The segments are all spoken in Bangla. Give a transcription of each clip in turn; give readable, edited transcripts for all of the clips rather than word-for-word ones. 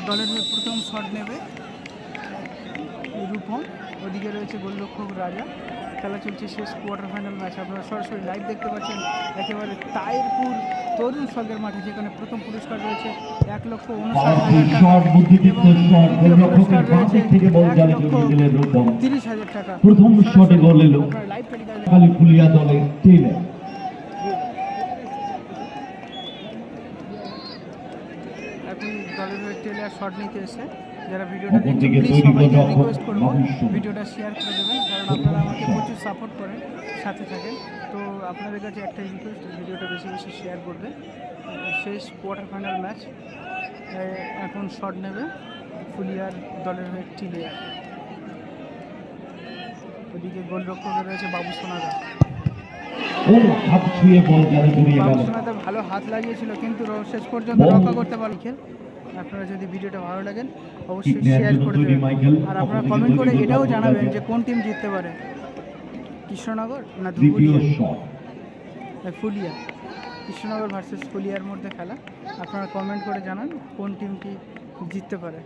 দলের হয়ে প্রথম শট নেবে রূপম, ওদিকে রয়েছে গোলরক্ষক রাজা। খেলা চলছে শেষ কোয়ার্টার ফাইনাল ম্যাচ। আপনারা সরাসরি লাইভ দেখতে পাচ্ছেন একেবারে তায়েরপুর তরুণ সংঘের মাঠে, যেখানে প্রথম পুরস্কার রয়েছে 1,59,000 টাকা এবং দ্বিতীয় পুরস্কার রয়েছে 1,30,000 টাকা। প্রথম শটে গোল এলো কালীপুলিয়া দলের টিমে। এখন দলের হয়ে টেলার শট নিতে এসে যারা ভিডিওটা দেখছেন প্লিজ সবাইকে রিকোয়েস্ট করবো ভিডিওটা শেয়ার করে দেবেন, কারণ আপনারা আমাকে প্রচুর সাপোর্ট করেন, সাথে থাকেন। তো আপনাদের কাছে একটাই রিকোয়েস্ট, ভিডিওটা বেশি বেশি শেয়ার করবে। শেষ কোয়ার্টার ফাইনাল ম্যাচ। এখন শট নেবে ফুলিয়ার দলের হয়ে টিলিয়ার। ওদিকে গোলরক্ষক রয়েছে বাবু সোনাদা। বাবু সোনাদা ভালো হাত লাগিয়েছিল কিন্তু শেষ পর্যন্ত রক্ষা করতে পারল। আপনারা যদি ভিডিওটা ভালো লাগেন অবশ্যই শেয়ার করে দেবেন, আর আপনারা কমেন্ট করে এটাও জানাবেন যে কোন টিম জিততে পারে, কৃষ্ণনগর না ফুলিয়া। কৃষ্ণনগর ভার্সেস ফুলিয়ার মধ্যে খেলা। আপনারা কমেন্ট করে জানান কোন টিমটি জিততে পারে।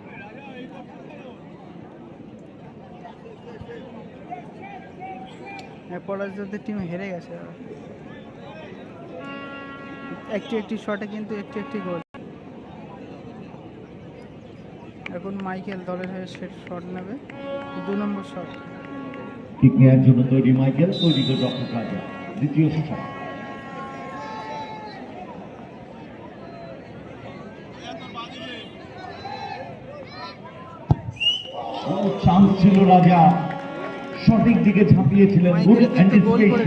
পরাজিতদের টিম হেরে গেছে। একটি শটে কিন্তু একটি গোল। এখন মাইকেল দলের হয়ে শট নেবে 2 নম্বর শট। ঠিক নেওয়ার জন্য তৈরি মাইকেল, তৈরি করে রক্ষক রাজা। দ্বিতীয় শট চান্স ছিল রাজা, সঠিক দিকে ঝাঁপিয়েছিলেন, গুড অ্যান্টিসিপেশন,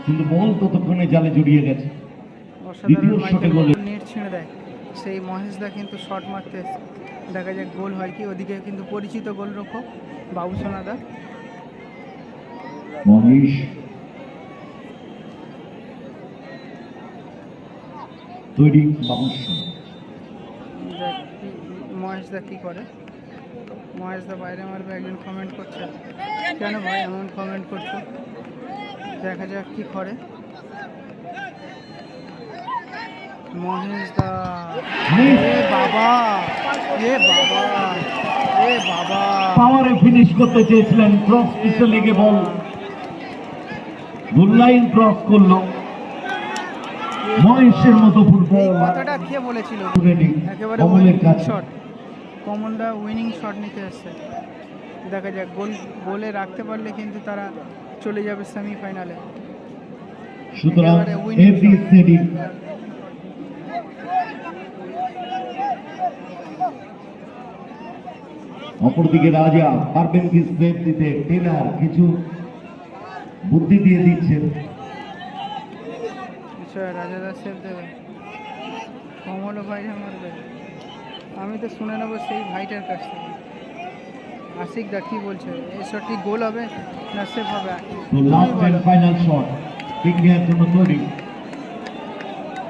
কিন্তু বল ততক্ষণে জালে জড়িয়ে গেছে। দ্বিতীয় শটে গোল নেট ছেড়ে দেয় সেই মহেশদা কিন্তু শট মারতে, দেখা যাক গোল হয় কি। ওদিকে কিন্তু পরিচিত গোলরক্ষক বাবু সোনাদা। মহেশ তৈরি, বাবু মহেশদা কি করে, মহেশদা বাইরে মারবে। একজন কমেন্ট করছে, কেন ভাই এমন কমেন্ট করছো, দেখা যাক কি করে মহেশদা। বাবা পাওয়ারে ফিনিশ করতে চেয়েছিলেন, ক্রস পিছে লেগে বল গোল লাইন ক্রস করলো। মহেশের মতো ফুটবল কথাটা কে বলেছিল, একেবারে শট। কমলদা উইনিং শট নিতে আসছে, দেখা যাক গোলে রাখতে পারলে কিন্তু তারা চলে যাবে সেমিফাইনালে। সুতরাং এবিসিডি অপরদিকে রাজা পারবেন কি সেভ দিতে, টেলার কিছু বুদ্ধি দিয়ে দিচ্ছেন। রাজাদা সেভ দেবে, কমলও ভাইরা মারবে। আমি তো শুনে নেবো সেই ভাইটার কাছ থেকে। আশিক দা কি বলছে, এই শটটি গোল হবে না সেভ হবে? লাস্ট এন্ড ফাইনাল শট ঠিক নেওয়ার জন্য তৈরি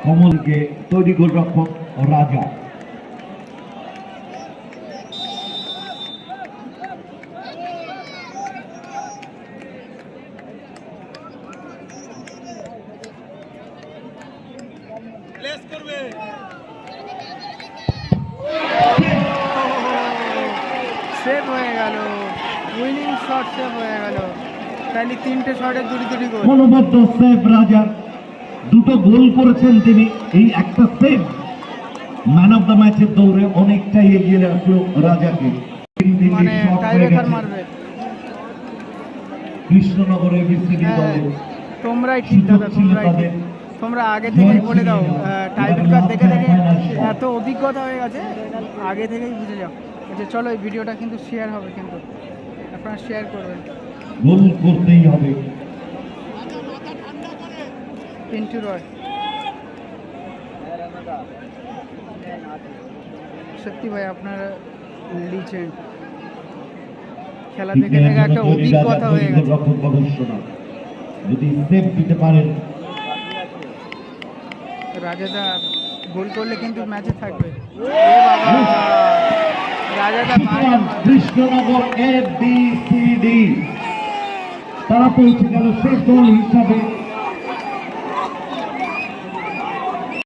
কমলকে, তৈরি গোলরক্ষক রাজা। সেভ হয়ে গেল, উইনিং শট সেভ হয়ে গেল। তাহলে 3টে শটে 2 গোল। মনোবদ্ধ সেভ রাজার, 2টো গোল করেছেন তিনি, এই একটা সেভ ম্যান অফ দ্য ম্যাচের দৌড়ে অনেকটাই এগিয়ে রাখলো রাজাকে। মানে টাইব্রেকার মারবে কৃষ্ণনগরে বিসিডি দলে। তোমরাই ঠিক দাদা, তোমরা আগে থেকেই বলে দাও, টাইব্রেকার দেখে এত অভিজ্ঞতা হয়ে গেছে, আগে থেকেই বুঝে যাও। আচ্ছা চলো, এই ভিডিওটা কিন্তু শেয়ার হবে, কিন্তু আপনারা শেয়ার করবেন, গোল করতেই হবে। পিন্টু রয় সত্যি ভাই আপনারা লিজেন্ড, খেলা দেখে একটা অভিজ্ঞতা হয়ে গেছে। যদি সেভ দিতে পারেন রাজাদা, গোল করলে কিন্তু ম্যাচে থাকবে। রাজাদা কৃষ্ণনগর এবিসিডি তারা পৌঁছে গেল শেষ দল হিসাবে